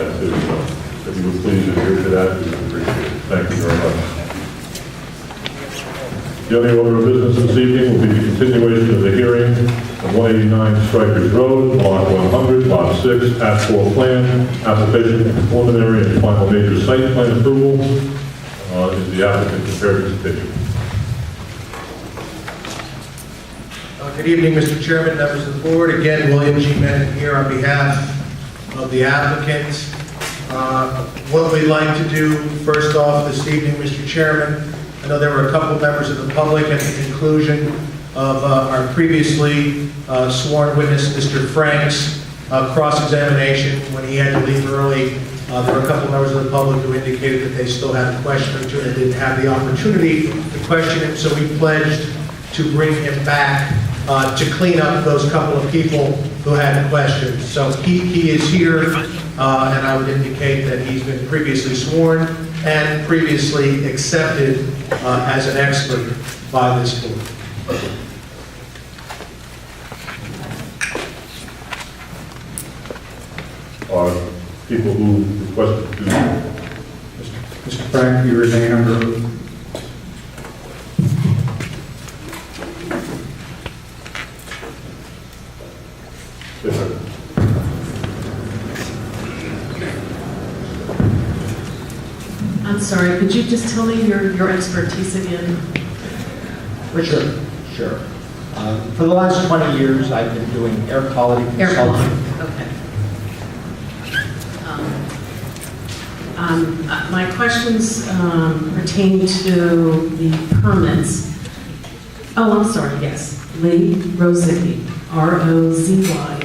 that too. So if you would please adhere to that, we would appreciate it. Thank you very much. The only order of business this evening will be the continuation of the hearing of 189 Strikers Road, Block 100, Lot 6, Asphalt Plan, application for preliminary and final major site plan approval. Is the applicant prepared to continue? Good evening, Mr. Chairman, members of the board. Again, William G. Menon here on behalf of the applicant. What we'd like to do first off this evening, Mr. Chairman, I know there were a couple members of the public at the conclusion of our previously sworn witness, Mr. Frank's cross-examination. When he had to leave early, there were a couple members of the public who indicated that they still had a question or two and didn't have the opportunity to question him, so we pledged to bring him back to clean up those couple of people who had questions. So he is here, and I would indicate that he's been previously sworn and previously accepted as an expert by this board. People who requested to... Mr. Frank, you remain under oath. Yes, sir. I'm sorry, could you just tell me your expertise again? Sure. For the last 20 years, I've been doing air quality consulting. Okay. My questions pertain to the permits. Oh, I'm sorry, yes. Lee Rozicki, R-O-Z-Y-C-K-I,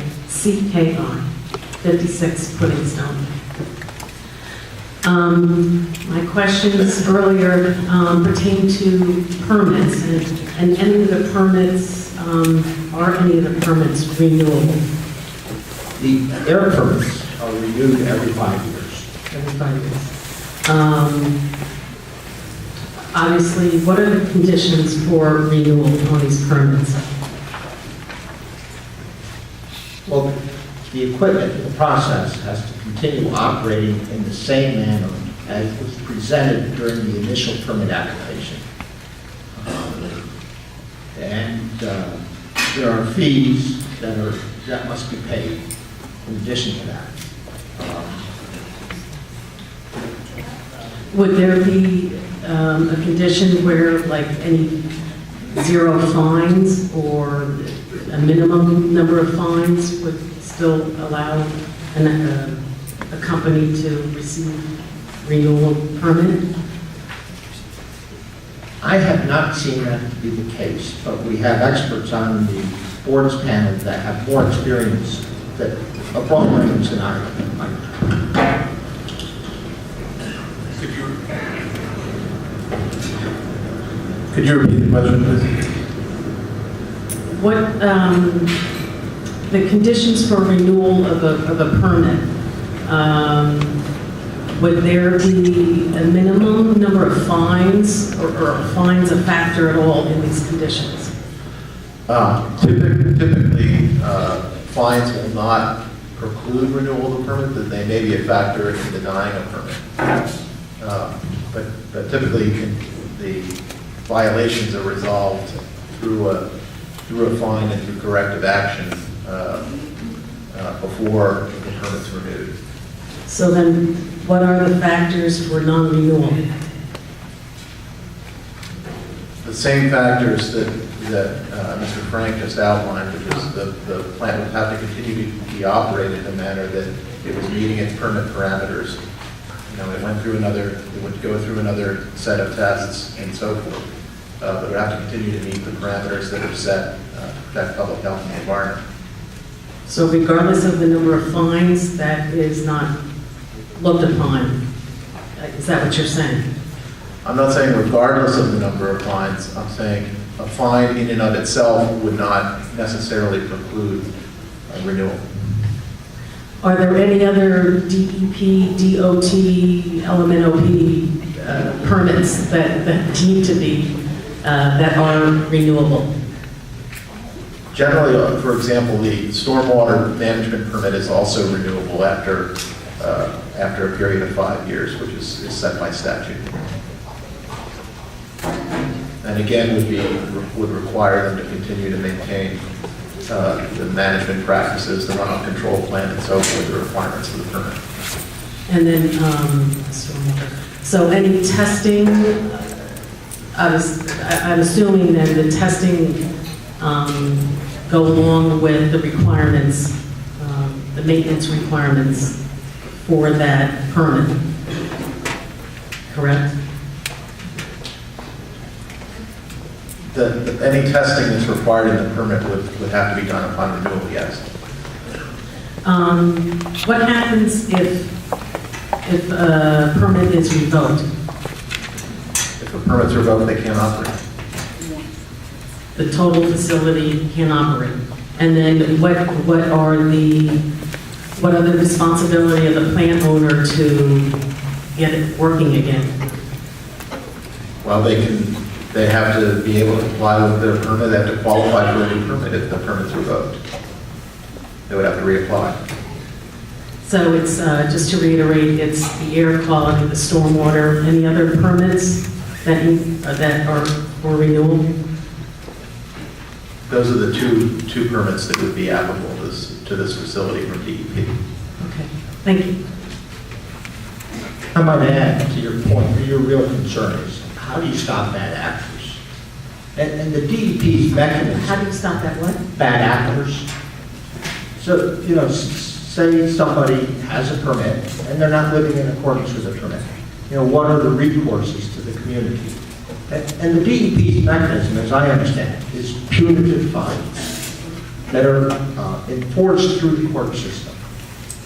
56 Puddingstone. My questions earlier pertain to permits, and any of the permits, are any of the permits renewable? The air permits are renewed every 5 years. Every 5 years. Obviously, what are the conditions for renewal on these permits? Well, the equipment, the process has to continue operating in the same manner as was presented during the initial permit application. And there are fees that must be paid in addition to that. Would there be a condition where, like, any 0 fines or a minimum number of fines would still allow a company to receive renewal permit? I have not seen that to be the case, but we have experts on the board's panel that have more experience that of all range than I have. Could you repeat the question, please? What, the conditions for renewal of a permit, would there be a minimum number of fines, or are fines a factor at all in these conditions? Typically, fines will not preclude renewal of a permit, that they may be a factor in denying a permit. But typically, the violations are resolved through a fine and through corrective action before the permit's renewed. So then, what are the factors for non-renewal? The same factors that Mr. Frank just outlined, which is the plant would have to continue to be operated in a manner that it was meeting its permit parameters. You know, it would go through another set of tests and so forth, but it would have to continue to meet the parameters that are set to protect public health and the environment. So regardless of the number of fines, that is not looked upon? Is that what you're saying? I'm not saying regardless of the number of fines. I'm saying a fine in and of itself would not necessarily preclude a renewal. Are there any other DEP, DOT, LMNOP permits that need to be, that are renewable? Generally, for example, the stormwater management permit is also renewable after after a period of 5 years, which is set by statute. And again, would require them to continue to maintain the management practices, the runoff control plan, and so forth, the requirements of the permit. And then, so any testing, I'm assuming that the testing go along with the requirements, the maintenance requirements for that permit, correct? Any testing that's required in the permit would have to be done upon renewal, yes. What happens if a permit is revoked? If a permit's revoked, they can't operate. The total facility can operate. And then what are the responsibility of the plant owner to get it working again? Well, they have to be able to comply with their permit, they have to qualify for a new permit if the permit's revoked. They would have to reapply. So it's, just to reiterate, it's the air quality, the stormwater, any other permits that are for renewal? Those are the two permits that would be applicable to this facility from DEP. Okay, thank you. I might add to your point, your real concern is how do you stop bad actors? And the DEP's mechanism. How do you stop that what? Bad actors. So, say somebody has a permit and they're not living in accordance with the permit. What are the recourses to the community? And the DEP's mechanism, as I understand it, is punitive fines that are enforced through the court system.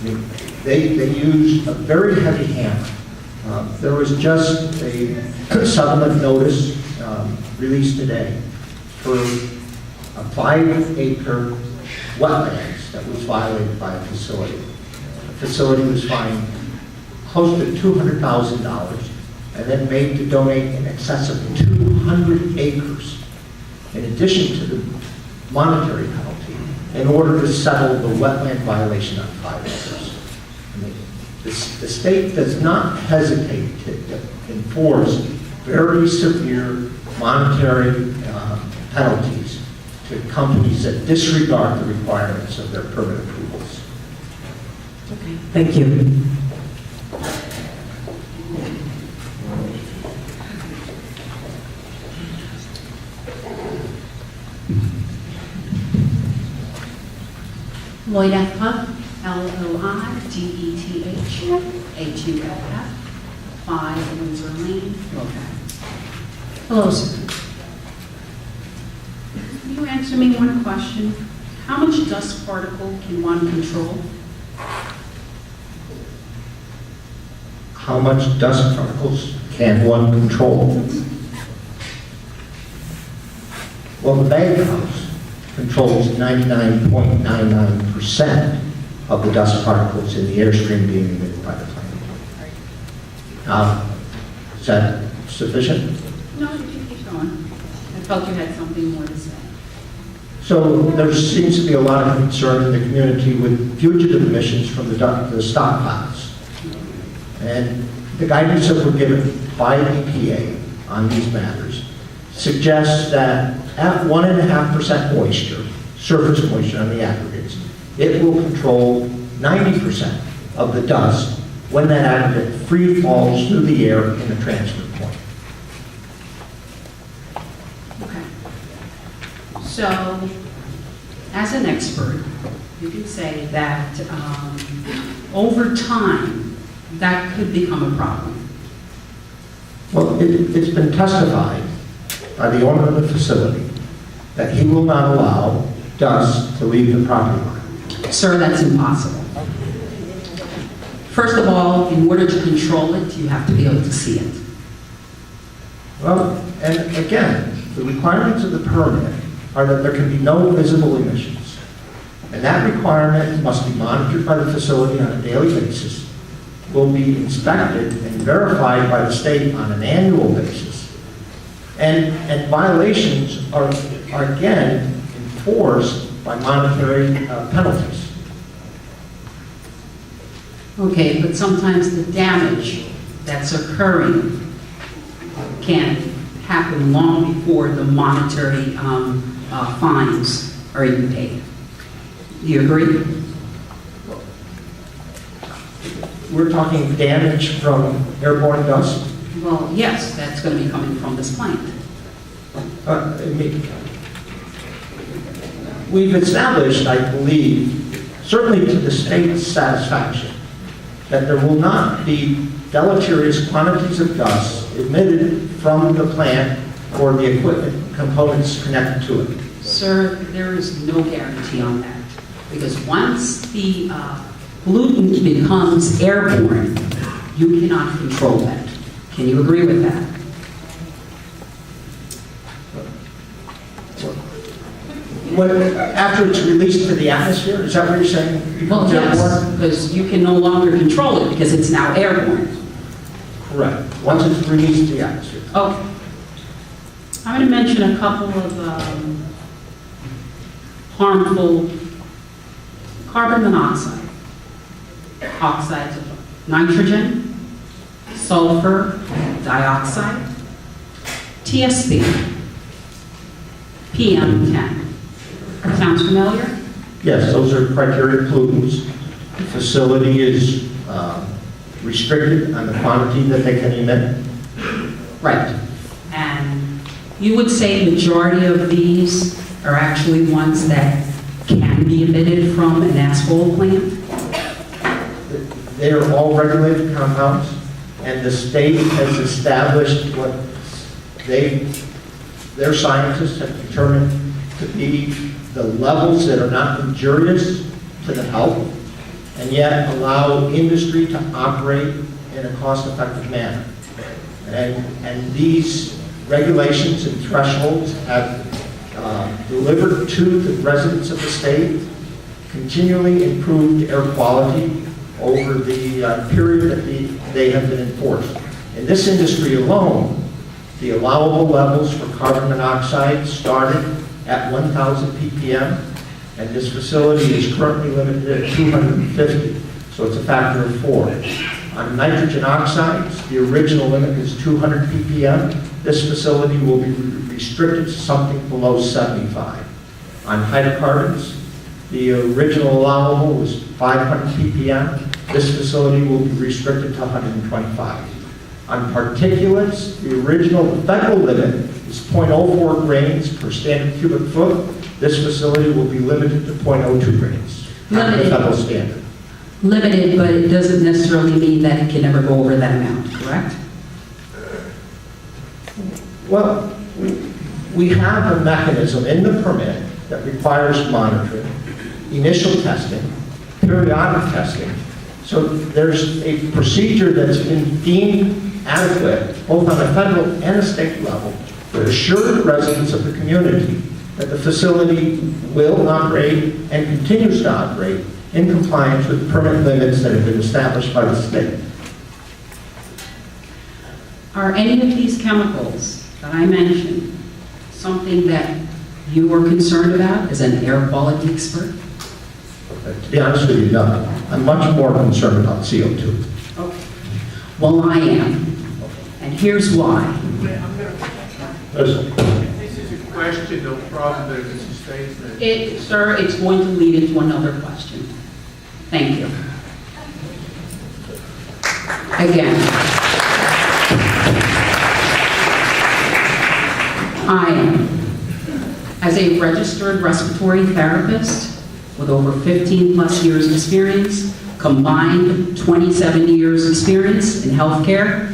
I mean, they use a very heavy hammer. There was just a settlement notice released today for a 5-acre wetlands that was violated by a facility. The facility was fined close to $200,000 and then made to donate in excess of 200 acres in addition to the monetary penalty in order to settle the wetland violation on 5 acres. I mean, the state does not hesitate to enforce very severe monetary penalties to companies that disregard the requirements of their permit approvals. Okay, thank you. Lloyd F. Puff, Loideth, Huff, 5 Windsor Lane, Lopatcong. Hello, sir. Can you answer me one question? How much dust particle can one control? How much dust particles can one control? Well, the baghouse controls 99.99% of the dust particles in the airstream being emitted by the plane. Is that sufficient? No, you can keep going. I felt you had something more to say. So there seems to be a lot of concern in the community with fugitive emissions from the stockpiles. And the guidance that we're given by EPA on these matters suggests that at 1.5% moisture, surface moisture on the aggregates, it will control 90% of the dust when that aggregate free falls through the air in the transfer point. Okay. So, as an expert, you can say that over time, that could become a problem. Well, it's been testified by the owner of the facility that he will not allow dust to leave the property line. Sir, that's impossible. First of all, in order to control it, you have to be able to see it. Well, and again, the requirements of the permit are that there can be no visible emissions. And that requirement must be monitored by the facility on a daily basis, will be inspected and verified by the state on an annual basis. And violations are again enforced by monetary penalties. Okay, but sometimes the damage that's occurring can happen long before the monetary fines are even paid. Do you agree? We're talking damage from airborne dust. Well, yes, that's going to be coming from this plant. We've established, I believe, certainly to the state's satisfaction, that there will not be deleterious quantities of dust emitted from the plant or the equipment components connected to it. Sir, there is no guarantee on that, because once the pollutant becomes airborne, you cannot control that. Can you agree with that? After it's released to the atmosphere, is that what you're saying? Well, Becomes yes, airborne? because you can no longer control it because it's now airborne. Correct. Once it's released to the atmosphere. Okay. I'm going to mention a couple of harmful carbon monoxide, oxides of nitrogen, sulfur dioxide, TSP, PM10. Sounds familiar? Yes, those are criteria pollutants. The facility is restricted on the quantity that they can emit. Right. And you would say the majority of these are actually ones that can be emitted from an asphalt plant? They are all regulated compounds, and the state has established what their scientists have determined to be the levels that are not injurious to the health, and yet allow industry to operate in a cost-effective manner. And these regulations and thresholds have delivered to the residents of the state continually improved air quality over the period that they have been enforced. In this industry alone, the allowable levels for carbon monoxide started at 1,000 ppm, and this facility is currently limited at 250, so it's a factor of 4. On nitrogen oxides, the original limit is 200 ppm. This facility will be restricted to something below 75. On hydrocarbons, the original allowable was 500 ppm. This facility will be restricted to 125. On particulates, the original federal limit is 0.04 grains per standard cubic foot. This facility will be limited to 0.02 grains, not the federal standard. Limited, but it doesn't necessarily mean that it can never go over that amount, correct? Well, we have a mechanism in the permit that requires monitoring, initial testing, periodic testing. So there's a procedure that's been deemed adequate, both on a federal and a state level, to assure the residents of the community that the facility will operate and continues to operate in compliance with permit limits that have been established by the state. Are any of these chemicals that I mentioned something that you are concerned about as an air quality expert? To be honest with you, no. I'm much more concerned about CO2. Okay. Well, I am. And here's why. This is a question, no problem, but it's a statement. Sir, it's going to lead into another question. Thank you. Again, I am, as a registered respiratory therapist with over 15 plus years experience, combined 27 years experience in healthcare,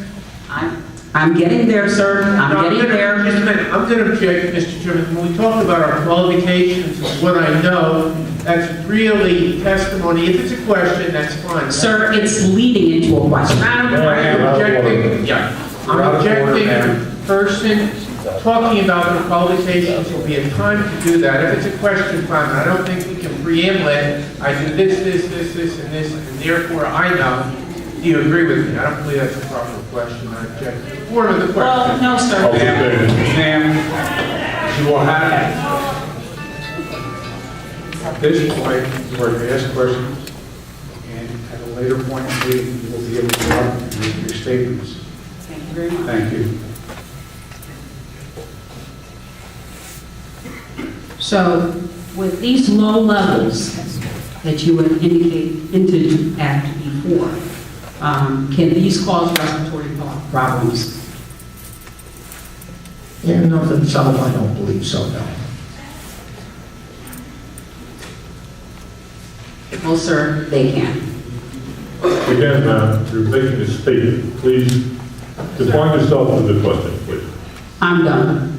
I'm getting there, sir. I'm getting there. Just a minute, I'm going to object, Mr. Chairman. When we talk about our qualifications, what I know, that's really testimony. If it's a question, that's fine. Sir, it's leading into a question. I'm objecting, I'm objecting the person talking about their qualifications. Will be a time to do that. If it's a question, fine. I don't think we can preamble it. I do this, and this, and therefore I know. Do you agree with me? I don't believe that's a proper question. I object to the form of the question. Well, no, sir. Ma'am, you will have, at this point, you are to ask questions, and at a later point, we will be able to go out and make your statements. Thank you very much. Thank you. So with these low levels that you would hinted at before, can these cause respiratory problems? In and of themselves, I don't believe so, no. Well, sir, they can. Again, ma'am, you're making a statement. Please define yourself with the question, please. I'm done.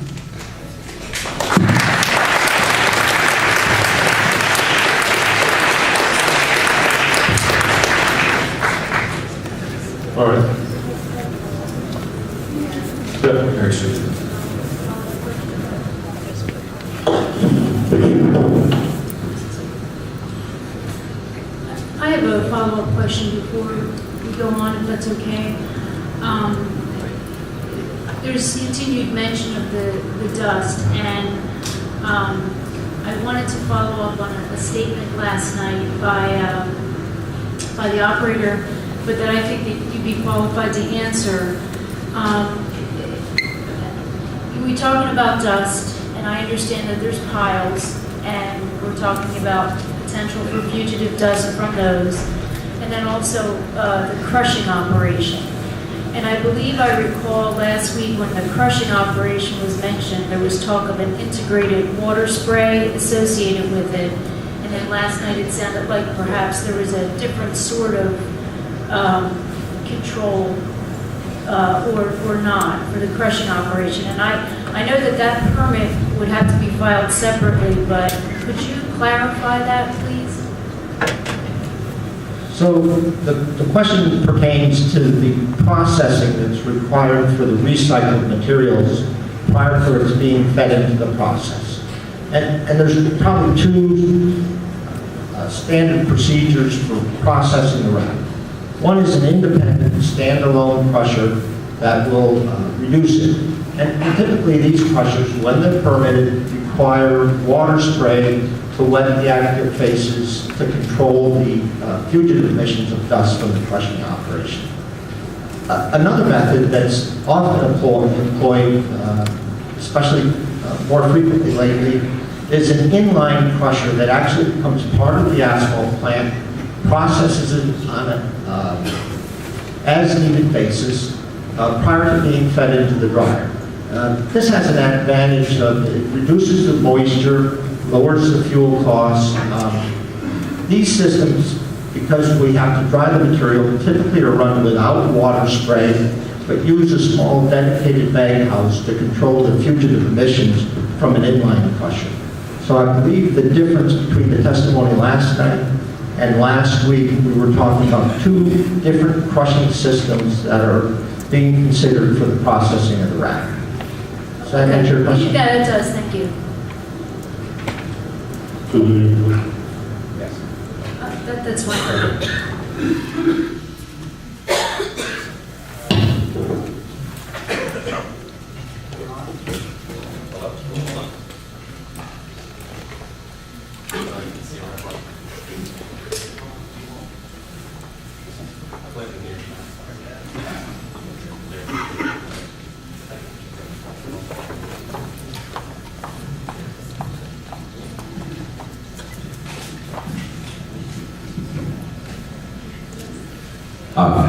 All right. Steph. I have a follow-up question before we go on, if that's okay. There's continued mention of the dust, and I wanted to follow up on a statement last night by the operator, but that I think that you'd be qualified to answer. We're talking about dust, and I understand that there's piles, and we're talking about potential for fugitive dust from those, and then also the crushing operation. And I believe I recall last week when the crushing operation was mentioned, there was talk of an integrated water spray associated with it, and then last night it sounded like perhaps there was a different sort of control or not for the crushing operation. And I know that permit would have to be filed separately, but could you clarify that, please? So the question pertains to the processing that's required for the recycled materials prior to its being fed into the process. And there's probably two standard procedures for processing the rock. One is an independent, standalone crusher that will reduce it. And typically these crushers, when they're permitted, require water spray to wet the aggregate faces to control the fugitive emissions of dust from the crushing operation. Another method that's often employed, especially more frequently lately, is an inline crusher that actually becomes part of the asphalt plant, processes it on an as-needed basis prior to being fed into the dryer. This has an advantage of it reduces the moisture, lowers the fuel costs. These systems, because we have to dry the material, typically are run without water spray, but use a small dedicated bag house to control the fugitive emissions from an inline crusher. So I believe the difference between the testimony last night and last week, we were talking about two different crushing systems that are being considered for the processing of the rack. Does that answer your question? Yeah, it does, thank you. Susan, Yes. That's fine.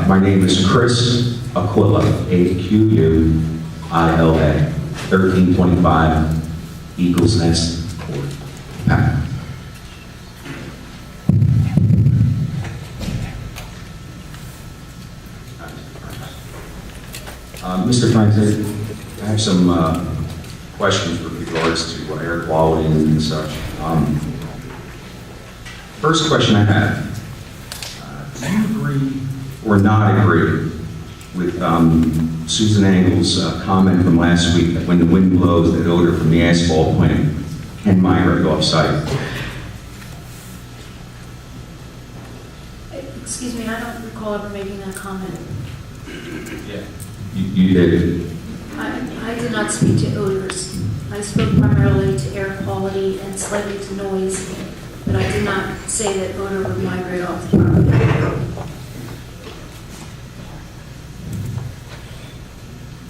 My name is Chris Aquila, Aquila, 1325 Eagles Nest Court, Pack. Mr. Franks, I have some questions with regards to air quality and such. First question I have, do you agree or not agree with Susan Engel's comment from last week that when the wind blows, that odor from the asphalt plant can migrate off-site? Excuse me, I don't recall ever making that comment. Yeah. You did. I did not speak to odors. I spoke primarily to air quality and slightly to noise, but I did not say that odor would migrate off the property.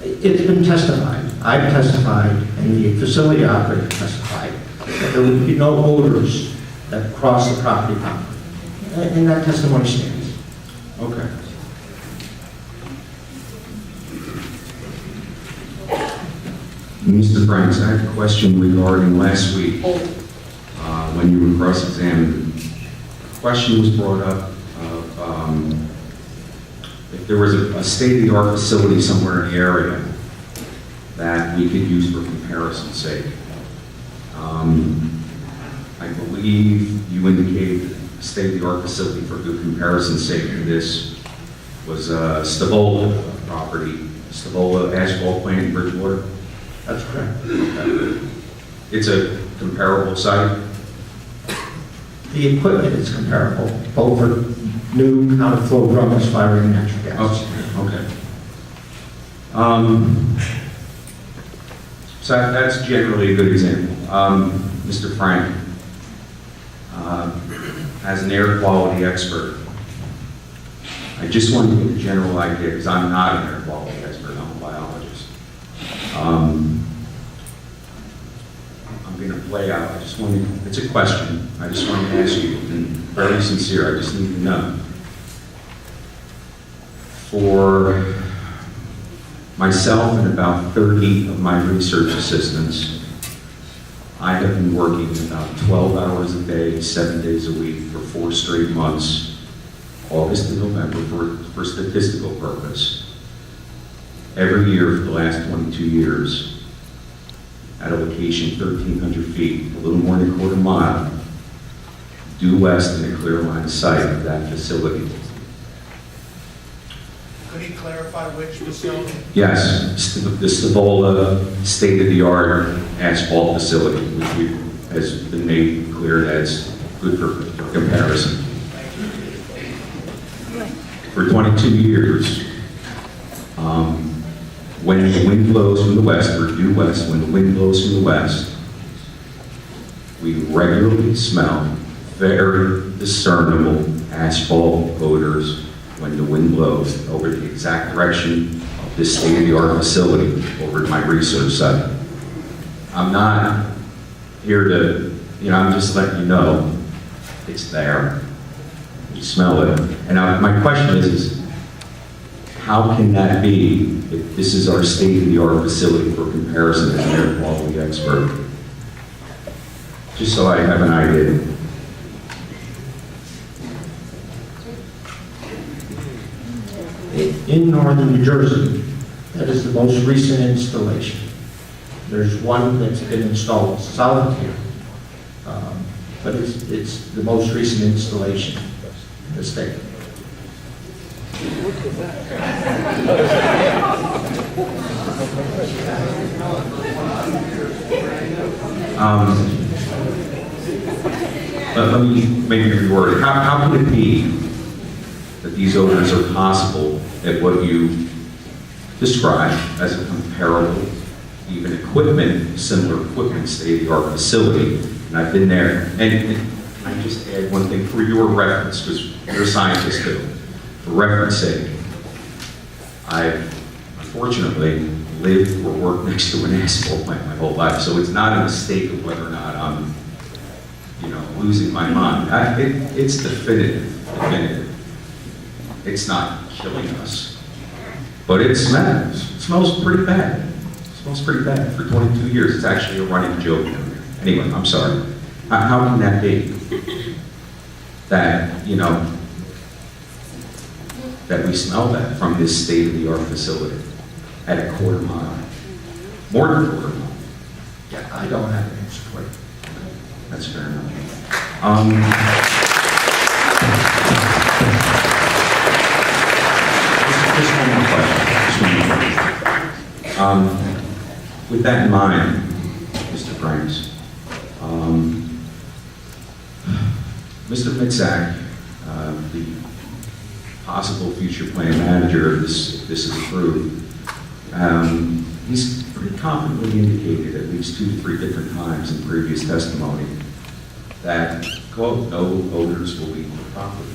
It's been testified. I've testified, and the facility operator testified, that there would be no odors that cross the property boundary. And that testimony stands. Okay. Mr. Franks, I have a question regarding last week, when you were cross-examined. A question was brought up of if there was a state-of-the-art facility somewhere in the area that we could use for comparison's sake. I believe you indicated a state-of-the-art facility for good comparison's sake for this was Stavola property, Stavola asphalt plant in Bridgewater. That's correct. It's a comparable site? The equipment is comparable, both for new counter-flow drums firing natural gas. Okay. So that's generally a good example. Mr. Frank, as an air quality expert, I just want to get a general idea, because I'm not an air quality expert, I'm a biologist. I'm going to play out, I just want to, it's a question, I just want to ask you, and very sincere, I just need to know. For myself and about 30 of my research assistants, I have been working about 12 hours a day, 7 days a week for 4 straight months, August to November, for statistical purpose. Every year for the last 22 years, at a location 1,300 feet, a little more than a quarter mile, due west in a clear line of sight of that facility. Could he clarify which facility? Yes, the Stavola state-of-the-art asphalt facility, which has been made clear that's good for comparison. For 22 years, when the wind blows from the west, or due west, when the wind blows from the west, we regularly smell very discernible asphalt odors when the wind blows over the exact direction of this state-of-the-art facility over at my research site. I'm not here to, I'm just letting you know it's there. You smell it. And my question is how can that be if this is our state-of-the-art facility for comparison as an air quality expert? Just so I have an idea. In northern New Jersey, that is the most recent installation. There's one that's been installed south here, but it's the most recent installation in the state. Let me maybe reword it. How can it be that these odors are possible at what you describe as a comparable, even equipment, similar equipment, state-of-the-art facility? And I've been there. And I just add one thing for your reference, because you're a scientist too. For reference sake, I've unfortunately lived or worked next to an asphalt plant my whole life, so it's not a mistake of whether or not I'm, losing my mind. It's definitive. It's not killing us, but it smells. It smells pretty bad. It smells pretty bad. For 22 years, it's actually a running joke down there. Anyway, I'm sorry. How can that be? That, that we smell that from this state-of-the-art facility at a quarter mile, more than a quarter mile. Yeah, I don't have an answer for you. That's fair enough. Just one more question. With that in mind, Mr. Franks, Mr. Mitzak, the possible future plan manager, if this is approved, he's pretty confidently indicated at least 2 to 3 different times in previous testimony that, quote, no odors will leave the property.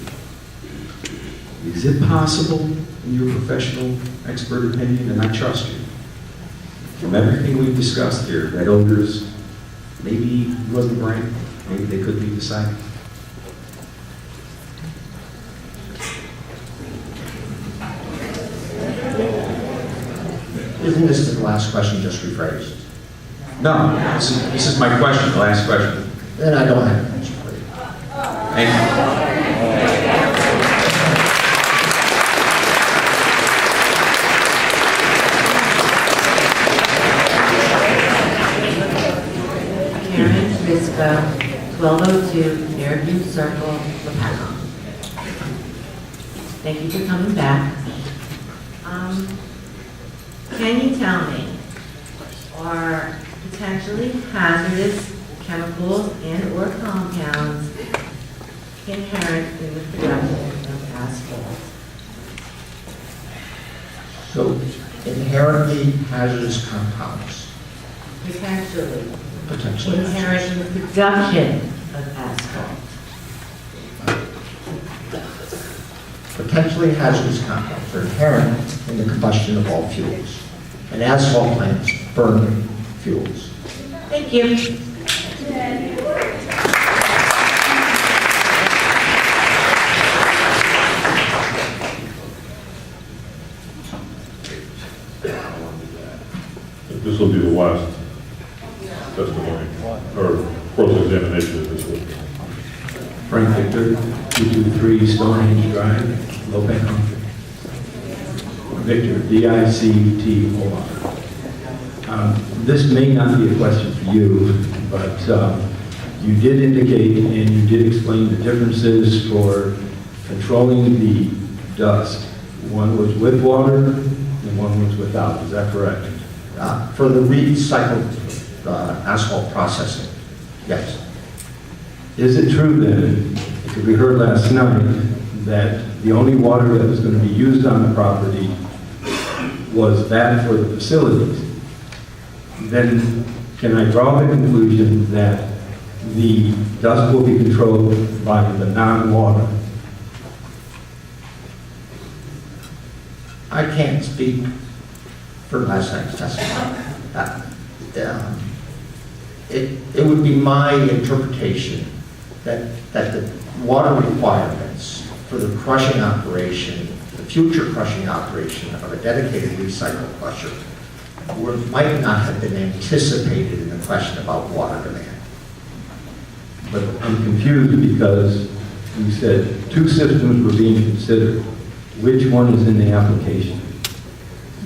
Is it possible, in your professional expert opinion, and I trust you, from everything we've discussed here, that odors, maybe he wasn't right, maybe they could leave the site. Isn't this the last question just rephrased? No, this is my question, the last question. Then I don't have an answer for you. Thank you. Karen Frisco, 1202 Fairview Circle, Lopatcong. Thank you for coming back. Can you tell me, are potentially hazardous chemicals and/or compounds inherent in the production of asphalt? So inherently hazardous compounds, Potentially potentially. inherent in the production of asphalt. Potentially hazardous compounds are inherent in the combustion of all fuels. And asphalt plants burn fuels. Thank you. This will be the last testimony, or cross-examination of this one. Frank Victor, 223 Stonehenge Drive, Lopatcong. Victor, V-I-C-T-O-R. This may not be a question for you, but you did indicate and you did explain the differences for controlling the dust. One was with water and one was without. Is that correct? For the recycled asphalt processing, yes. Is it true then, because we heard last night, that the only water that was going to be used on the property was that for the facilities? Then can I draw the conclusion that the dust will be controlled by the non-water? I can't speak for last night's testimony. It would be my interpretation that the water requirements for the crushing operation, the future crushing operation of a dedicated recycle crusher might not have been anticipated in the question about water demand. But I'm confused because you said two systems were being considered. Which one is in the application?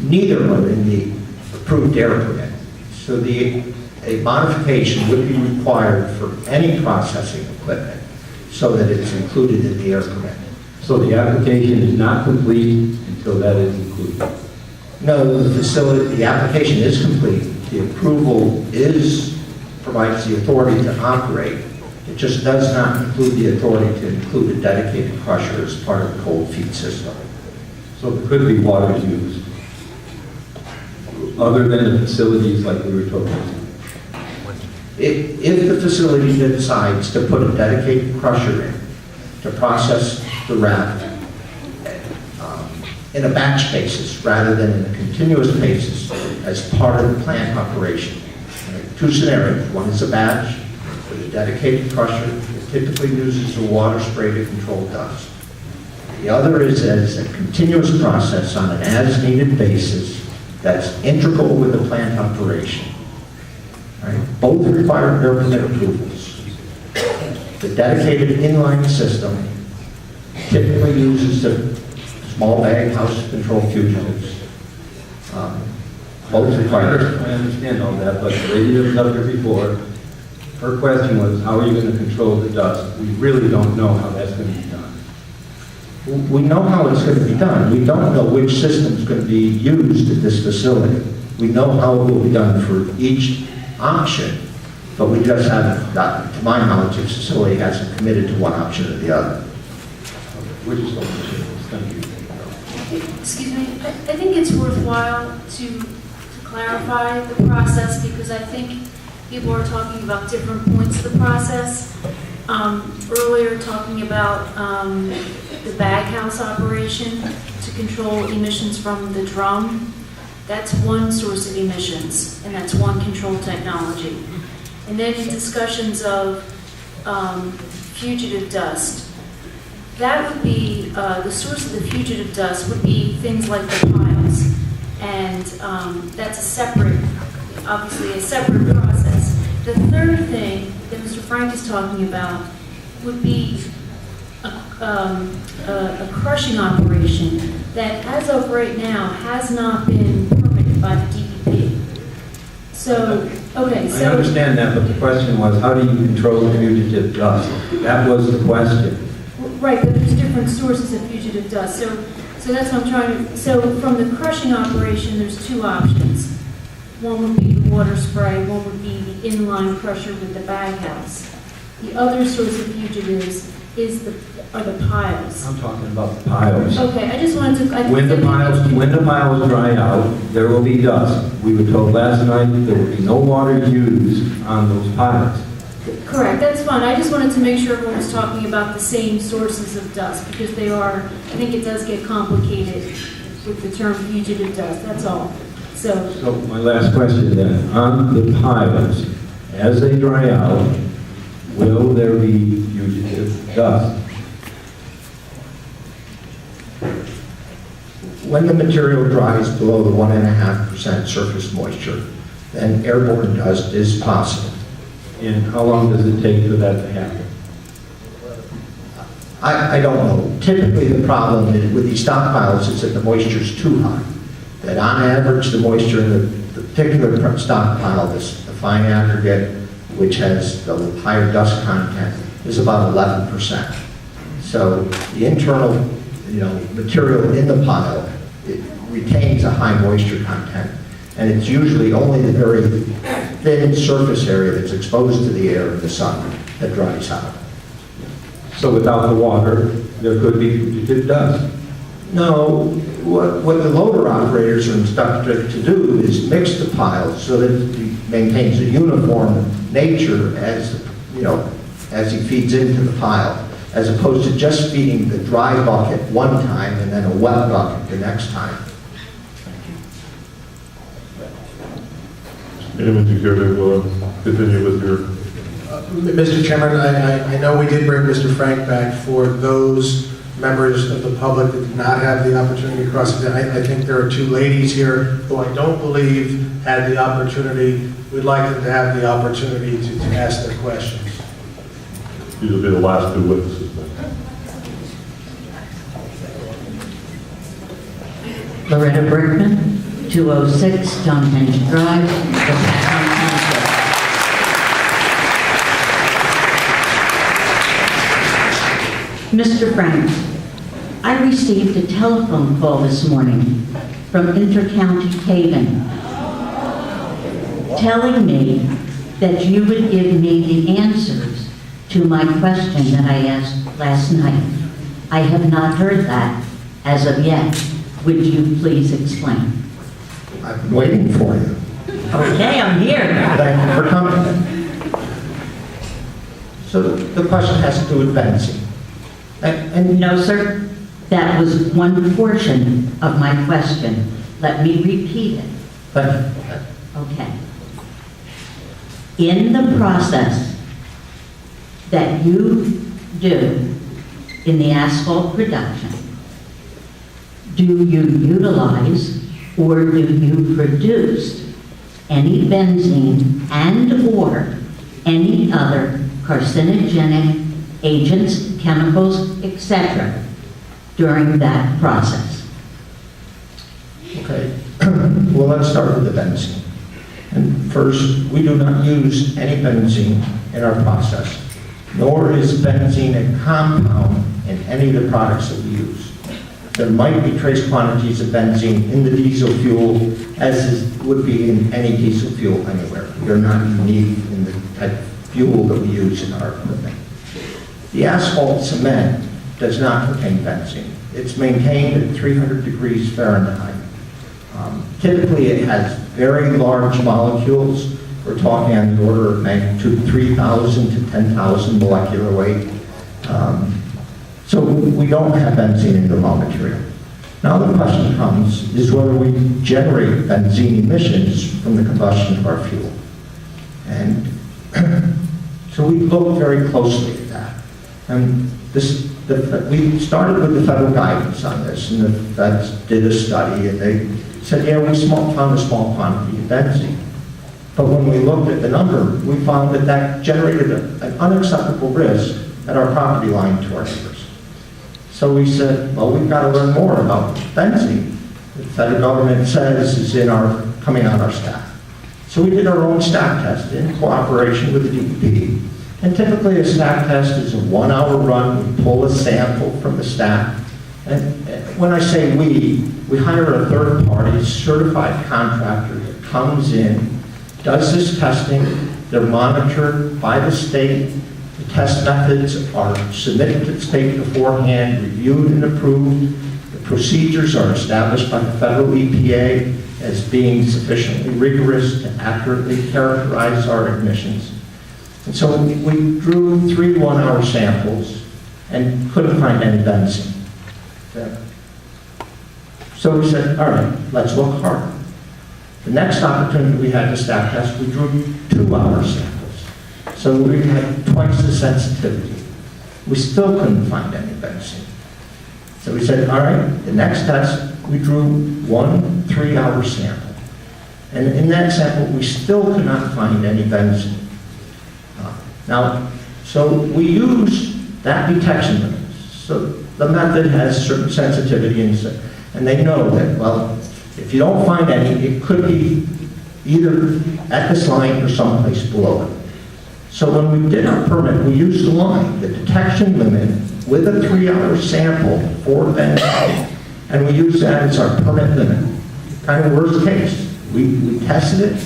Neither are in the approved air permit. So a modification would be required for any processing equipment so that it's included in the air permit. So the application is not complete until that is included? No, the application is complete. The approval provides the authority to operate. It just does not include the authority to include a dedicated crusher as part of the cold feed system. So there could be water used other than the facilities like we were talking about? If the facility decides to put a dedicated crusher in to process the wrap in a batch basis rather than in a continuous basis as part of the plant operation. Two scenarios. One is a batch with a dedicated crusher that typically uses a water spray to control dust. The other is as a continuous process on an as-needed basis that's integral with the plant operation. Right? Both require air permit approvals. The dedicated inline system typically uses the small bag house control fugitives. Both require. I understand all that, but the lady that was up here before, her question was, how are you going to control the dust? We really don't know how that's going to be done. We know how it's going to be done. We don't know which system is going to be used at this facility. We know how it will be done for each option, but we just haven't gotten, to my knowledge, the facility hasn't committed to one option or the other. We're just going to thank you. Excuse me, I think it's worthwhile to clarify the process because I think people are talking about different points of the process. Earlier talking about the bag house operation to control emissions from the drum. That's one source of emissions, and that's one control technology. And then in discussions of fugitive dust, that would be, the source of the fugitive dust would be things like the piles. And that's a separate, obviously a separate process. The third thing that Mr. Frank is talking about would be a crushing operation that, as of right now, has not been permitted by the DEP. So, okay, I so... understand that, but the question was, how do you control the fugitive dust? That was the question. Right, but there's different sources of fugitive dust. So that's what I'm trying to... So from the crushing operation, there's two options. One would be the water spray, one would be the inline crusher with the bag house. The other source of fugitives are the piles. I'm talking about the piles. Okay, I just wanted to... When the piles dry out, there will be dust. We were told last night there will be no water used on those piles. Correct, that's fine. I just wanted to make sure everyone was talking about the same sources of dust, because they are, I think it does get complicated with the term fugitive dust, that's all. So My last question then, on the piles, as they dry out, will there be fugitive dust? When the material dries below the 1.5% surface moisture, then airborne dust is possible. And how long does it take for that to happen? I don't know. Typically, the problem with these stockpiles is that the moisture is too high. That on average, the moisture in the particular stockpile, the fine aggregate, which has the higher dust content, is about 11%. So the internal, material in the pile, it retains a high moisture content, and it's usually only the very thin surface area that's exposed to the air and the sun that dries out. So without the water, there could be fugitive dust? No, what the loader operators are instructed to do is mix the piles so that it maintains a uniform nature as he feeds into the pile, as opposed to just feeding the dry bucket one time and then a wet bucket the next time. Anyone do you care to continue with your... Mr. Chairman, I know we did bring Mr. Frank back for those members of the public that did not have the opportunity to cross-examine. I think there are two ladies here who I don't believe had the opportunity. We'd like them to have the opportunity to ask their questions. These will be the last two witnesses then. Loretta Brickman, 206 Stonehenge Drive, Lopatcong Township. Mr. Frank, I received a telephone call this morning from Intercounty Haven telling me that you would give me the answers to my question that I asked last night. I have not heard that as of yet. Would you please explain? I've been waiting for you. Okay, I'm here. Thank you for coming. So the question has to do with benzene. And No, sir, that was one portion of my question. Let me repeat it. but Okay. In the process that you do in the asphalt production, do you utilize or do you produce any benzene and/or any other carcinogenic agents, chemicals, etc., during that process? Okay, well, let's start with the benzene. And first, we do not use any benzene in our process, nor is benzene a compound in any of the products that we use. There might be trace quantities of benzene in the diesel fuel, would be in any diesel fuel anywhere. They're not unique in the type of fuel that we use in our equipment. The asphalt cement does not contain benzene. It's maintained at 300 degrees Fahrenheit. Typically, it has very large molecules. We're talking on the order of magnitude 3,000 to 10,000 molecular weight. So we don't have benzene in the raw material. Now the question comes is whether we generate benzene emissions from the combustion of our fuel. And so we looked very closely at that. And we started with the federal guidance on this, and the feds did a study, and they said, yeah, we found a small quantity of benzene. But when we looked at the number, we found that that generated an unacceptable risk at our property line to our neighbors. So we said, well, we've got to learn more about benzene. The federal government says is coming on our stack. So we did our own stack test in cooperation with the DEP. And typically a stack test is a 1-hour run. We pull a sample from the stack. And when I say we hire a third-party certified contractor that comes in, does this testing. They're monitored by the state. The test methods are submitted to the state beforehand, reviewed and approved. The procedures are established by the federal EPA as being sufficiently rigorous to accurately characterize our emissions. And so we drew 3 1-hour samples and couldn't find any benzene. So we said, all right, let's look harder. The next opportunity we had to stack test, we drew 2-hour samples. So we had twice the sensitivity. We still couldn't find any benzene. So we said, all right, the next test, we drew 1 3-hour sample. And in that sample, we still could not find any benzene. So we used that detection limit. So the method has certain sensitivity and they know that, well, if you don't find any, it could be either at this line or someplace below it. So when we did our permit, we used the line, the detection limit, with a 3-hour sample for benzene, and we used that as our permit limit. Kind of worst case. We tested it,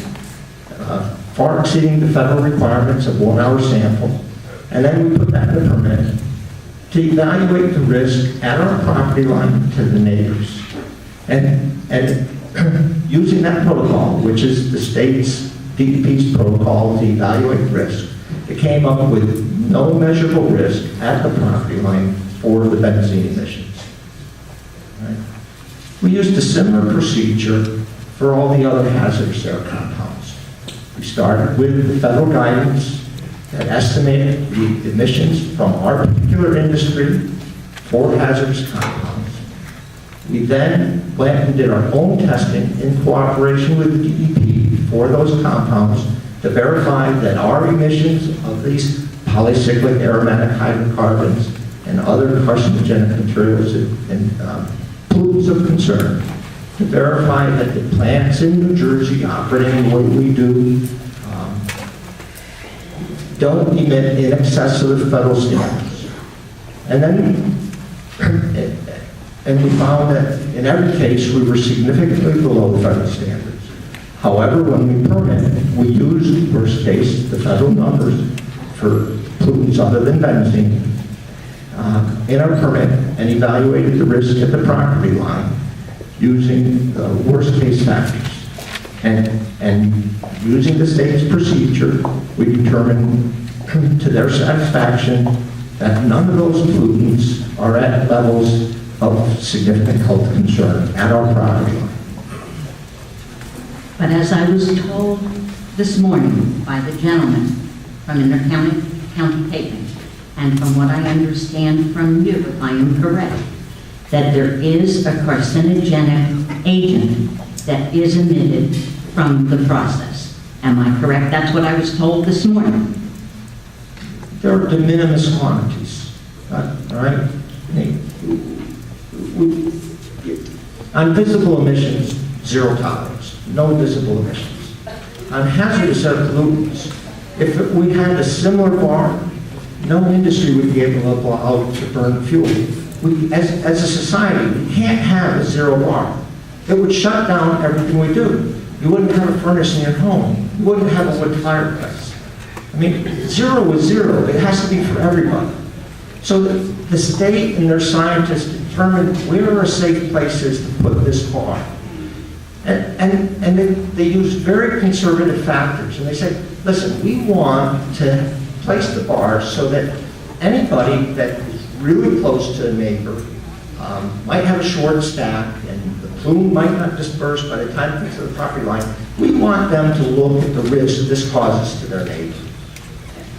far exceeding the federal requirements of 1-hour sample, and then we put that in the permit to evaluate the risk at our property line to the neighbors. And using that protocol, which is the state's DEP's protocol to evaluate risk, it came up with no measurable risk at the property line for the benzene emissions. Right? We used a similar procedure for all the other hazardous air compounds. We started with the federal guidance that estimated the emissions from our particular industry for hazardous compounds. We then went and did our own testing in cooperation with the DEP for those compounds to verify that our emissions of these polycyclic aromatic hydrocarbons and other carcinogenic materials and pollutants of concern, to verify that the plants in New Jersey operating the way we do don't emit in excess of the federal standards. And we found that in every case we were significantly below the federal standards. However, when we permitted, we used, worst case, the federal numbers for pollutants other than benzene in our permit and evaluated the risk at the property line using the worst case factors. And using the state's procedure, we determined to their satisfaction that none of those pollutants are at levels of significant health concern at our property line. But as I was told this morning by the gentleman from County Paving, and from what I understand from you, if I am correct, that there is a carcinogenic agent that is emitted from the process. Am I correct? That's what I was told this morning. There are de minimis quantities, all right? On visible emissions, zero tolerance, no visible emissions. On hazardous air pollutants, if we had a similar bar, no industry would be able to allow to burn fuel. As a society, we can't have a zero bar. It would shut down everything we do. You wouldn't have a furnace in your home. You wouldn't have a wood fireplace. I mean, zero is zero. It has to be for everybody. So the state and their scientists determine where a safe place is to put this bar. And they use very conservative factors. And they say, listen, we want to place the bar so that anybody that is really close to a neighbor might have a short stack, and the plume might not disperse by the time it gets to the property line. We want them to look at the risk that this causes to their neighbor.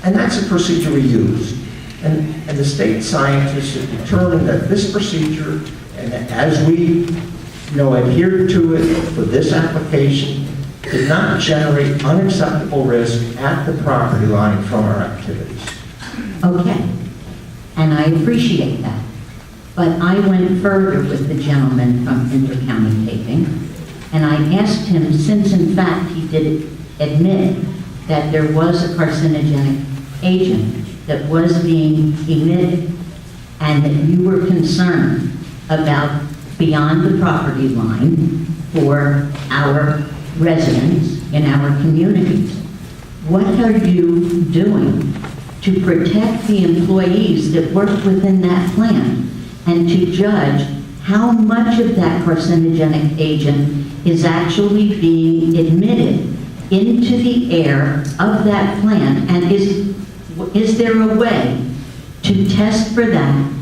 And that's a procedure we use. And the state scientists have determined that this procedure, and as we adhere to it for this application, did not generate unacceptable risk at the property line from our activities. Okay, and I appreciate that. But I went further with the gentleman from Intercounty Paving, and I asked him, since in fact he did admit that there was a carcinogenic agent that was being emitted, and that you were concerned about beyond the property line for our residents in our communities. What are you doing to protect the employees that work within that plant and to judge how much of that carcinogenic agent is actually being admitted into the air of that plant? And is there a way to test for that?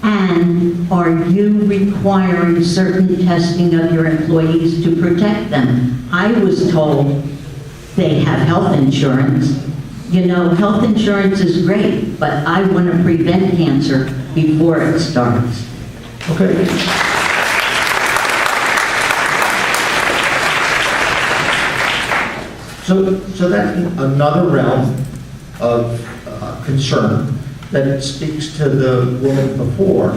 And are you requiring certain testing of your employees to protect them? I was told they have health insurance. Health insurance is great, but I want to prevent cancer before it starts. Okay. So that's another realm of concern that speaks to the woman before,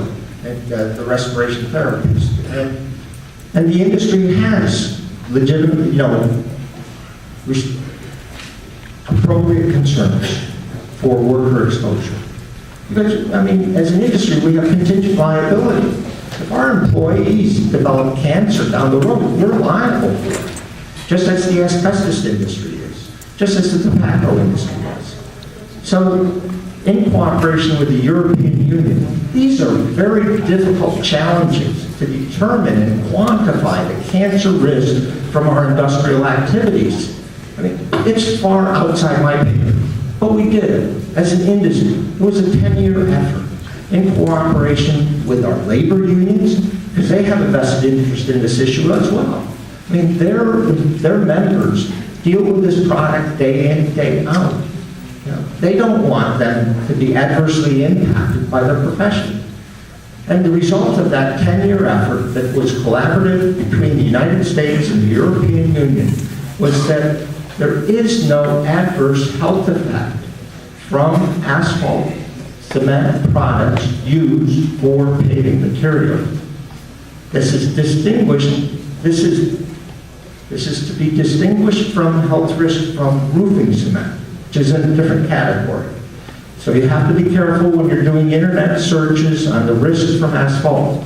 and the respiration therapist. And the industry has legitimate, appropriate concerns for worker exposure. Because, as an industry, we have contingent liability. If our employees develop cancer down the road, we're liable for it, just as the asbestos industry is, just as the tobacco industry is. So, in cooperation with the European Union, these are very difficult challenges to determine and quantify the cancer risk from our industrial activities. It's far outside my pay, but we did it as an industry. It was a 10-year effort in cooperation with our labor unions, because they have a vested interest in this issue as well. Their members deal with this product day in, day out. They don't want them to be adversely impacted by their profession. And the result of that 10-year effort that was collaborative between the United States and the European Union was that there is no adverse health effect from asphalt cement products used for paving material. This is distinguished, this is to be distinguished from health risk from roofing cement, which is in a different category. So you have to be careful when you're doing internet searches on the risks from asphalt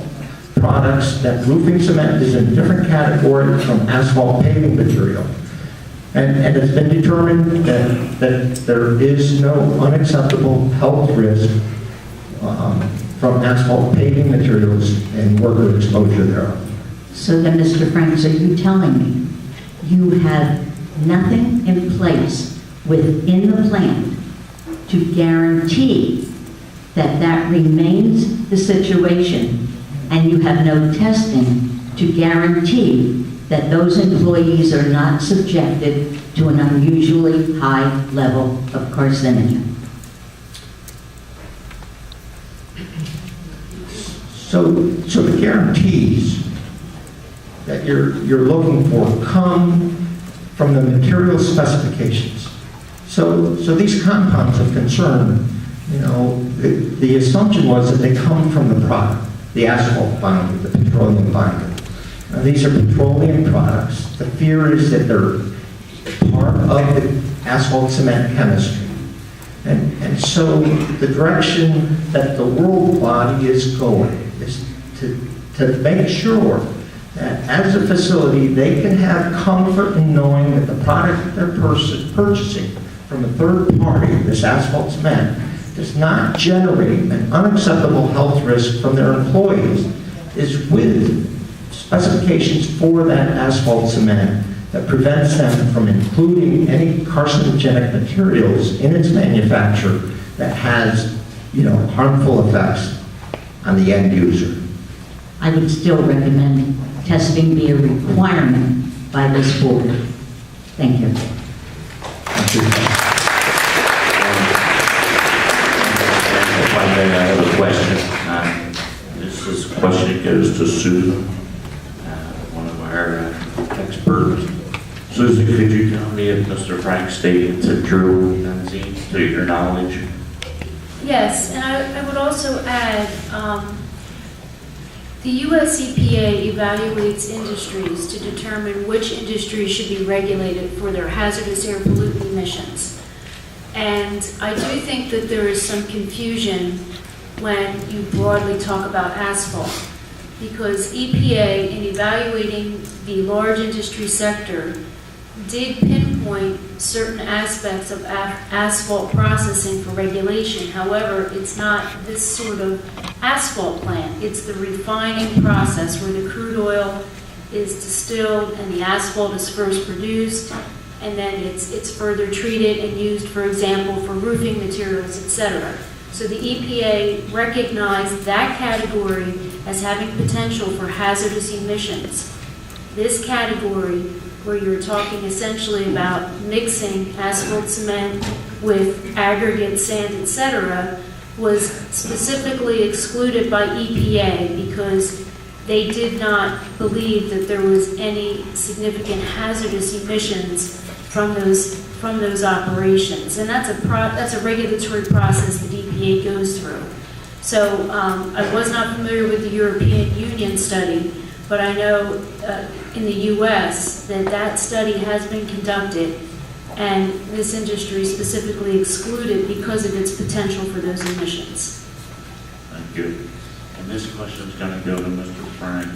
products, that roofing cement is in a different category from asphalt paving material. And it's been determined that there is no unacceptable health risk from asphalt paving materials and worker exposure thereof. So then, Mr. Franks, are you telling me you have nothing in place within the plant to guarantee that that remains the situation, and you have no testing to guarantee that those employees are not subjected to an unusually high level of carcinogen? So the guarantees that you're looking for come from the material specifications. So these compounds of concern, the assumption was that they come from the product, the asphalt binder, the petroleum binder. Now, these are petroleum products. The fear is that they're part of the asphalt cement chemistry. And so the direction that the world body is going is to make sure that as a facility, they can have comfort in knowing that the product that they're purchasing from a third party, this asphalt cement, does not generate an unacceptable health risk from their employees, is with specifications for that asphalt cement that prevents them from including any carcinogenic materials in its manufacture that has, harmful effects on the end user. I would still recommend testing be a requirement by this board. Thank you. If I may, I have a question. This question goes to Susan, one of our experts. Susan, could you tell me if Mr. Frank stated to drill benzene, to your knowledge? Yes, and I would also add, the US EPA evaluates industries to determine which industries should be regulated for their hazardous air pollutant emissions. And I do think that there is some confusion when you broadly talk about asphalt, because EPA, in evaluating the large industry sector, did pinpoint certain aspects of asphalt processing for regulation. However, it's not this sort of asphalt plant. It's the refining process where the crude oil is distilled and the asphalt is first produced, and then it's further treated and used, for example, for roofing materials, etc. So the EPA recognized that category as having potential for hazardous emissions. This category, where you're talking essentially about mixing asphalt cement with aggregate, sand, etc., was specifically excluded by EPA because they did not believe that there was any significant hazardous emissions from those operations. And that's a regulatory process that EPA goes through. So I was not familiar with the European Union study, but I know in the U.S. that study has been conducted, and this industry specifically excluded because of its potential for those emissions. Thank you. And this question is going to go to Mr. Frank.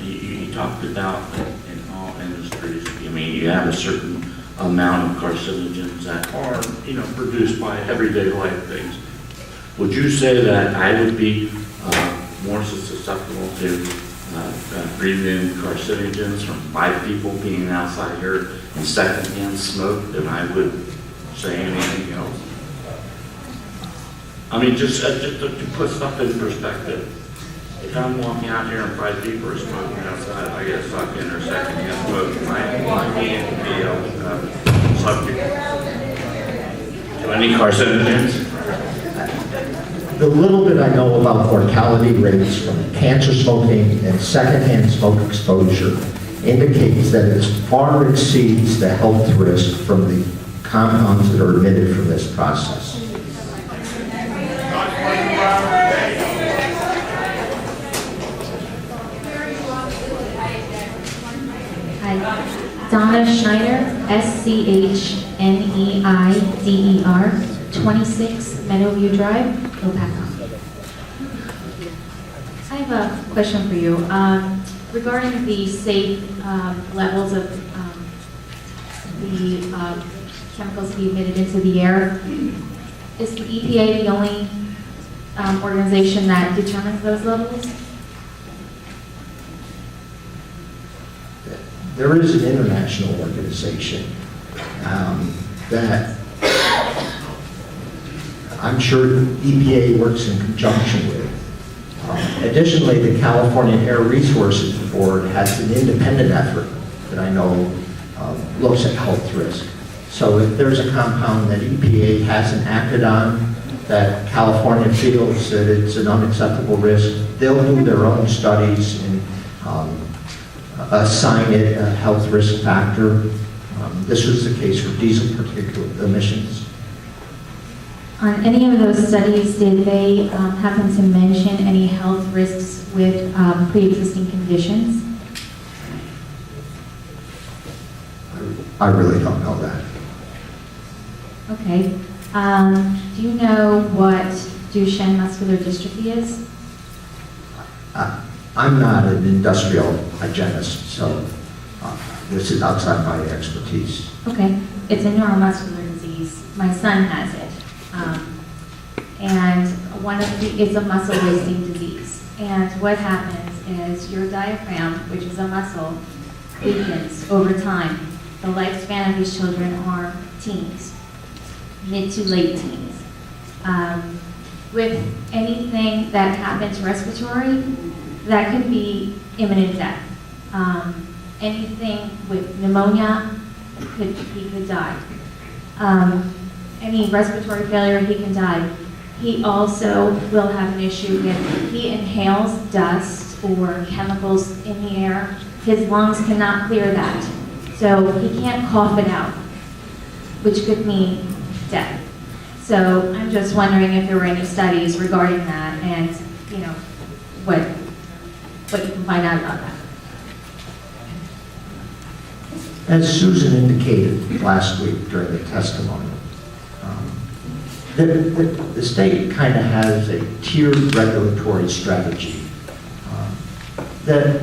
You talked about that in all industries. I mean, you have a certain amount of carcinogens that are, produced by everyday life things. Would you say that I would be more susceptible to breathing in carcinogens from 5 people being outside here and secondhand smoke than I would say anything else? I mean, just to put stuff in perspective. If I'm walking out here and 5 people are smoking outside, I get sucked in or secondhand smoke, my being be subject to any carcinogens. The little bit I know about mortality rates from cancer smoking and secondhand smoke exposure indicates that it far exceeds the health risk from the compounds that are emitted from this process. Hi, Donna Schneider, SCHNEIDER, 26 Meadowview Drive, Lopatcong. I have a question for you. Regarding the safe levels of the chemicals to be emitted into the air, is the EPA the only organization that determines those levels? There is an international organization that I'm sure EPA works in conjunction with. Additionally, the California Air Resources Board has an independent effort that I know looks at health risk. So if there's a compound that EPA hasn't acted on, that California feels that it's an unacceptable risk, they'll do their own studies and assign it a health risk factor. This was the case for diesel particulate emissions. On any of those studies, did they happen to mention any health risks with pre-existing conditions? I really don't know that. Okay. Do you know what Duchenne muscular dystrophy is? I'm not an industrial hygienist, so this is outside my expertise. Okay. It's a neuromuscular disease. My son has it. And it's a muscle wasting disease. And what happens is your diaphragm, which is a muscle, weakens over time. The lifespan of these children are teens, mid to late teens. With anything that happens respiratory, that could be imminent death. Anything with pneumonia, he could die. Any respiratory failure, he can die. He also will have an issue if he inhales dust or chemicals in the air. His lungs cannot clear that. So he can't cough it out, which could mean death. So I'm just wondering if there were any studies regarding that and, you know, what you can find out about that. As Susan indicated last week during the testimony, the state kind of has a tiered regulatory strategy that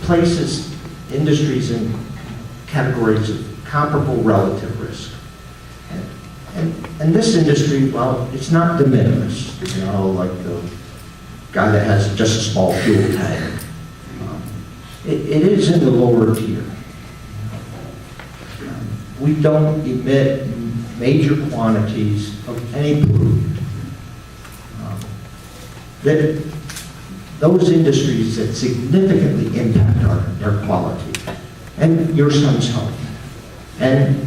places industries in categories of comparable relative risk. And this industry, well, it's not de minimis, you know, like the guy that has just a small fuel tank. It is in the lower tier. We don't emit major quantities of any pollutant. Those industries that significantly impact our air quality and your son's health, and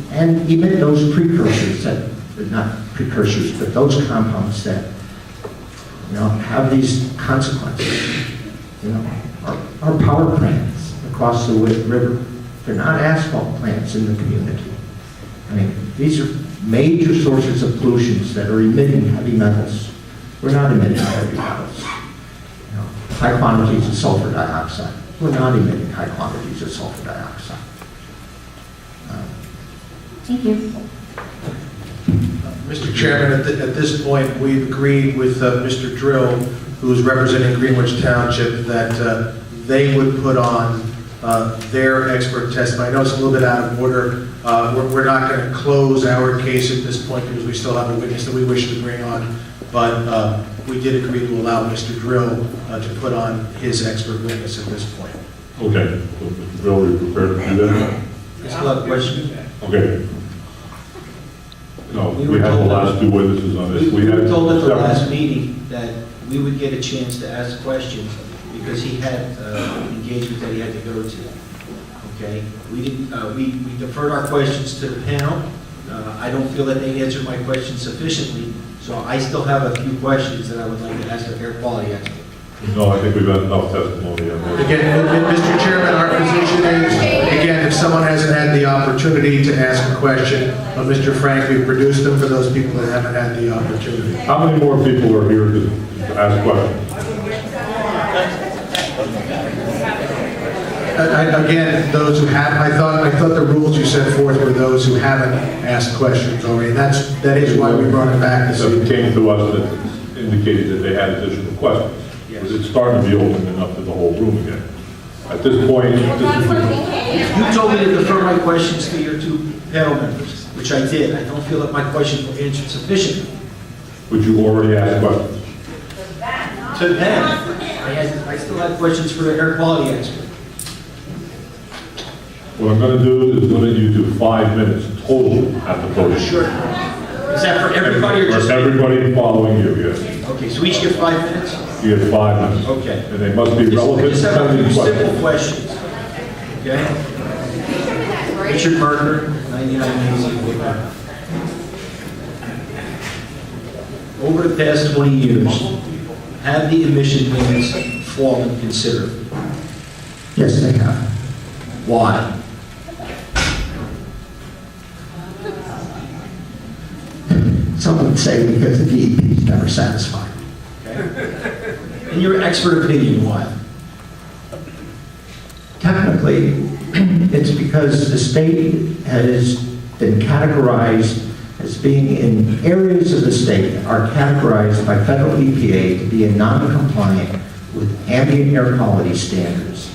emit those precursors that, not precursors, but those compounds that, you know, have these consequences. You know, our power plants across the river, they're not asphalt plants in the community. I mean, these are major sources of pollutions that are emitting heavy metals. We're not emitting heavy metals. You know, high quantities of sulfur dioxide. We're not emitting high quantities of sulfur dioxide. Thank you. Mr. Chairman, at this point, we've agreed with Mr. Drill, who's representing Greenwich Township, that they would put on their expert testimony. I know it's a little bit out of order. We're not going to close our case at this point because we still have a witness that we wish to bring on, but we did agree to allow Mr. Drill to put on his expert witness at this point. Okay, so Mr. Bill, are you prepared to do that? I still have a question. Okay. No, we have the last two witnesses on this. We were told at the several- last meeting that we would get a chance to ask questions because he had engagement that he had to go to. Okay? We didn't. We deferred our questions to the panel. I don't feel that they answered my questions sufficiently, so I still have a few questions that I would like to ask the air quality expert. No, I think we've had enough testimony on that. Again, Mr. Chairman, our position is, again, if someone hasn't had the opportunity to ask a question of Mr. Frank, we've produced them for those people that haven't had the opportunity. How many more people are here to ask questions? Again, those who have, I thought the rules you set forth were those who haven't asked questions already. That is why we brought it back this Some evening. came to us that indicated that they had additional questions. It's starting to be open enough to the whole room again. At this point, You told me to defer my questions to your two panel members, which I did. I don't feel that my questions were answered sufficiently. would you already ask questions? To them, I still have questions for the air quality expert. What I'm going to do is limit you to 5 minutes total at the podium. Sure. Is that for everybody or just For me? everybody following you, yes. Okay, so we each get 5 minutes? You get 5 minutes. Okay. And they must be I relevant, just have a pertinent few simple questions. questions. Okay? Richard Merker, 99 Mason Boulevard. Over the past 20 years, have the emission limits fallen considerably? Yes, they have. Why? Some would say because the DEP is never satisfied. In your expert opinion, why? Technically, it's because the state has been categorized as being in areas of the state are categorized by federal EPA to be non-compliant with ambient air quality standards.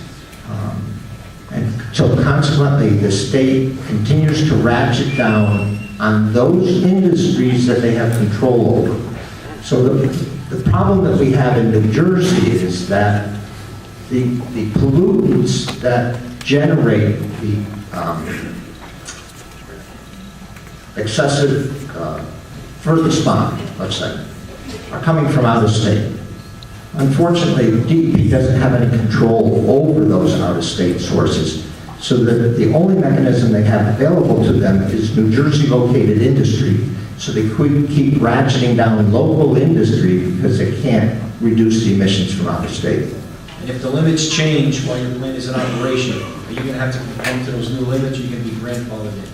And so consequently, the state continues to ratchet down on those industries that they have control over. So the problem that we have in New Jersey is that the pollutants that generate the excessive first responder, let's say, are coming from out of state. Unfortunately, DEP doesn't have any control over those out-of-state sources, so that the only mechanism they have available to them is New Jersey-located industry, so they could keep ratcheting down local industry because they can't reduce the emissions from out of state. And if the limits change while your plant is in operation, are you going to have to conform to those new limits, or are you going to be grandfathered in?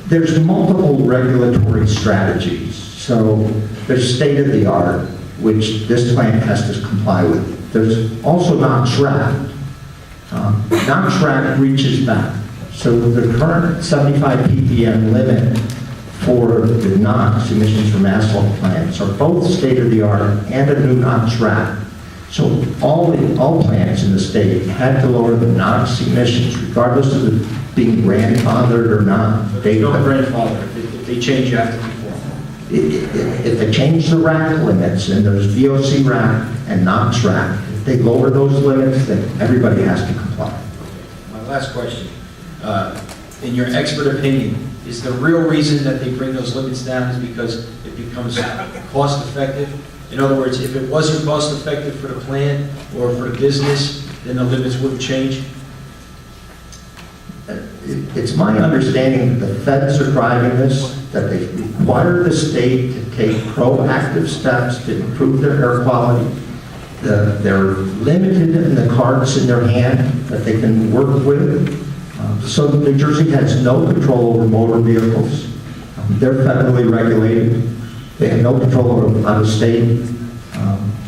There's multiple regulatory strategies. So there's state-of-the-art, which this plant has to comply with. There's also NOx-RAC. NOx-RAC reaches back. So the current 75 ppm limit for the NOx emissions from asphalt plants are both state-of-the-art and a new NOx-RAC. So all plants in the state had to lower the NOx emissions, regardless of it being grandfathered or not. They don't grandfather. If they change, you have to conform. If they change the RAC limits, and there's VOC RAC and NOx RAC, if they lower those limits, then everybody has to comply. My last question. In your expert opinion, is the real reason that they bring those limits down is because it becomes cost effective? In other words, if it wasn't cost effective for the plant or for the business, then the limits wouldn't change? It's my understanding that the feds are driving this, that they require the state to take proactive steps to improve their air quality. They're limited in the cards in their hand that they can work with. So New Jersey has no control over motor vehicles. They're federally regulated. They have no control over out of state.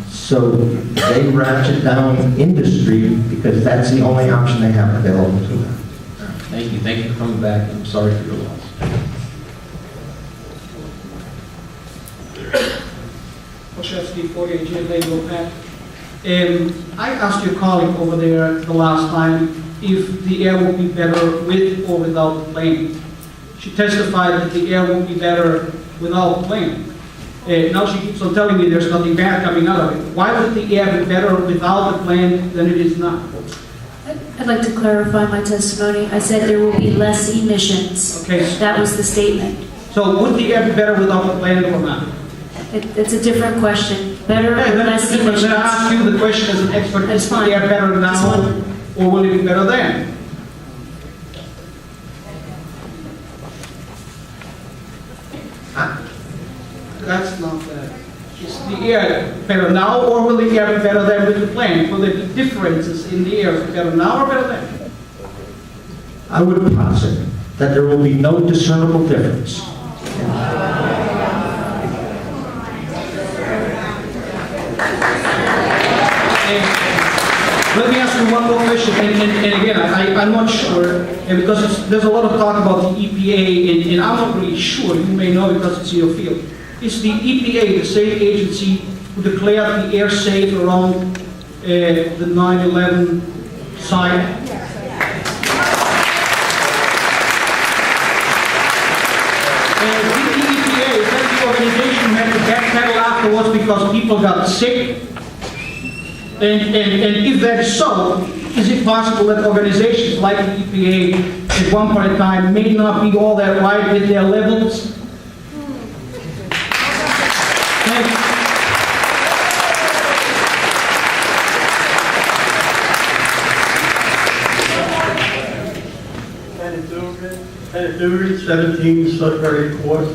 So they ratchet down industry because that's the only option they have available to them. Thank you. Thank you for coming back. I'm sorry for your loss. Oshevsky, 48 GLA Lopat. I asked your colleague over there the last time if the air will be better with or without the plane. She testified that the air will be better without the plane. Now she keeps on telling me there's nothing bad coming out of it. Why would the air be better without the plane than it is now? I'd like to clarify my testimony. I said there will be less emissions. Okay. That was the statement. So would the air be better without the plane or not? It's a different question. Better or less Then emissions? I ask you the question as an expert. That's Is the fine. air better now or will it be better then? That's not that. Is the air better now or will the air be better than with the plane? Will there be differences in the air? Better now or better then? I would posit that there will be no discernible difference. Let me ask you one more question, and again, I'm not sure, because there's a lot of talk about the EPA, and I'm not really sure, you may know because it's your field. Is the EPA the same agency who declared the air safe around the 9/11 site? And did the EPA, is that the organization who had to backpedal afterwards because people got sick? And if that is so, is it possible that organizations like the EPA at one point in time may not be all that right with their levels? Thank you. Lieutenant Dugan, 17 Sudbury Court.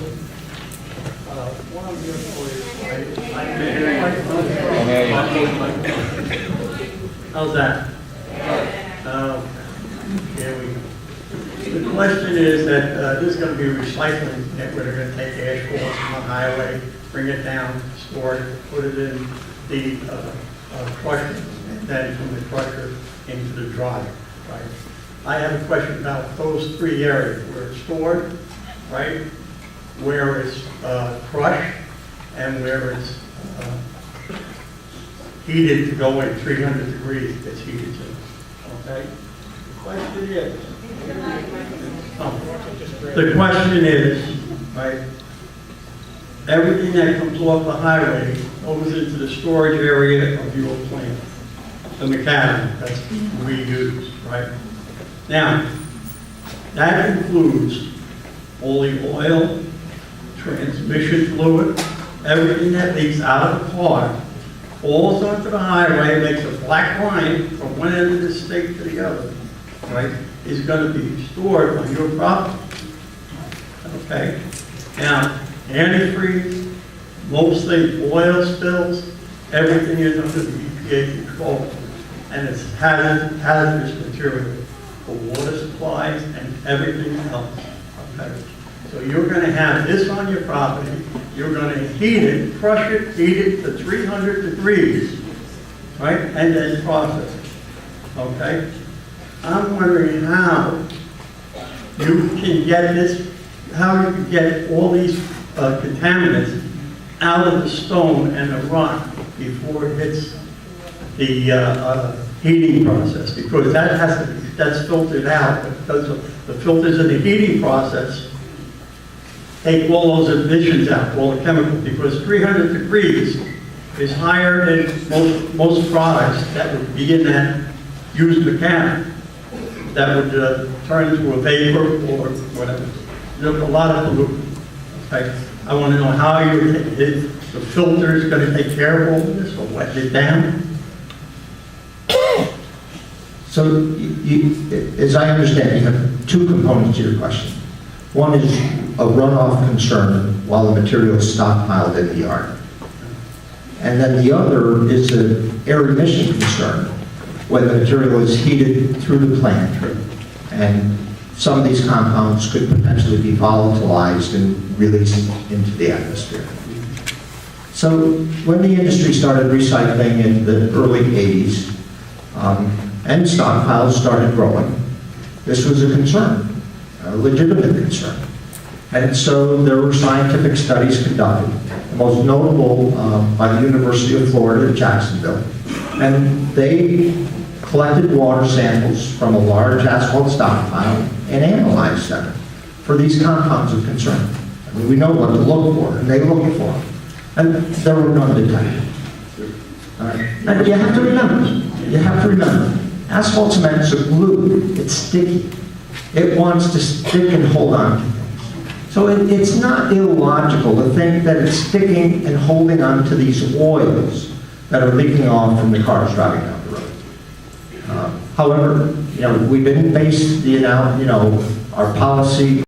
How's that? Here we go. The question is that this is going to be recycling, that we're going to take asphalt from the highway, bring it down, store it, put it in the crusher, and then from the crusher into the dryer, right? I have a question about those three areas, where it's stored, right? Where it's crushed, and where it's heated to go in 300 degrees, it's heated to, okay? The question is, right, everything that comes off the highway goes into the storage area of your plant, the macadam that's reused, right? Now, that includes all the oil, transmission fluid, everything that leaks out of the car falls onto the highway, makes a black line from one end of the state to the other, right, is going to be stored on your property. Okay? Now, antifreeze, most things, oil spills, everything is under the EPA control. And it's hazardous material for water supplies and everything else. Okay? So you're going to have this on your property, you're going to heat it, crush it, heat it to 300 degrees, right? And then process it. Okay? I'm wondering how you can get this, how you can get all these contaminants out of the stone and the rock before it hits the heating process, because that has to be, that's filtered out, because of the filters in the heating process take all those emissions out, all the chemicals, because 300 degrees is higher than most products that would be in that used mechanic, that would turn into a vapor or whatever. There's a lot of pollutants. Okay? I want to know how the filter is going to take care of all of this, or wet it down. So, as I understand, you have two components to your question. One is a runoff concern while the material is stockpiled in the yard. And then the other is an air emission concern when the material is heated through the plant. And some of these compounds could potentially be volatilized and released into the atmosphere. So when the industry started recycling in the early 80s, and stockpiles started growing, this was a concern, a legitimate concern. And so there were scientific studies conducted, the most notable by the University of Florida at Jacksonville. And they collected water samples from a large asphalt stockpile and analyzed them for these compounds of concern. I mean, we know what to look for, and they looked for them. And there were none detected. All right. And you have to remember, asphalt cement is a glue. It's sticky. It wants to stick and hold on to things. So it's not illogical to think that it's sticking and holding on to these oils that are leaking off from the cars driving down the road. However, we didn't base our policy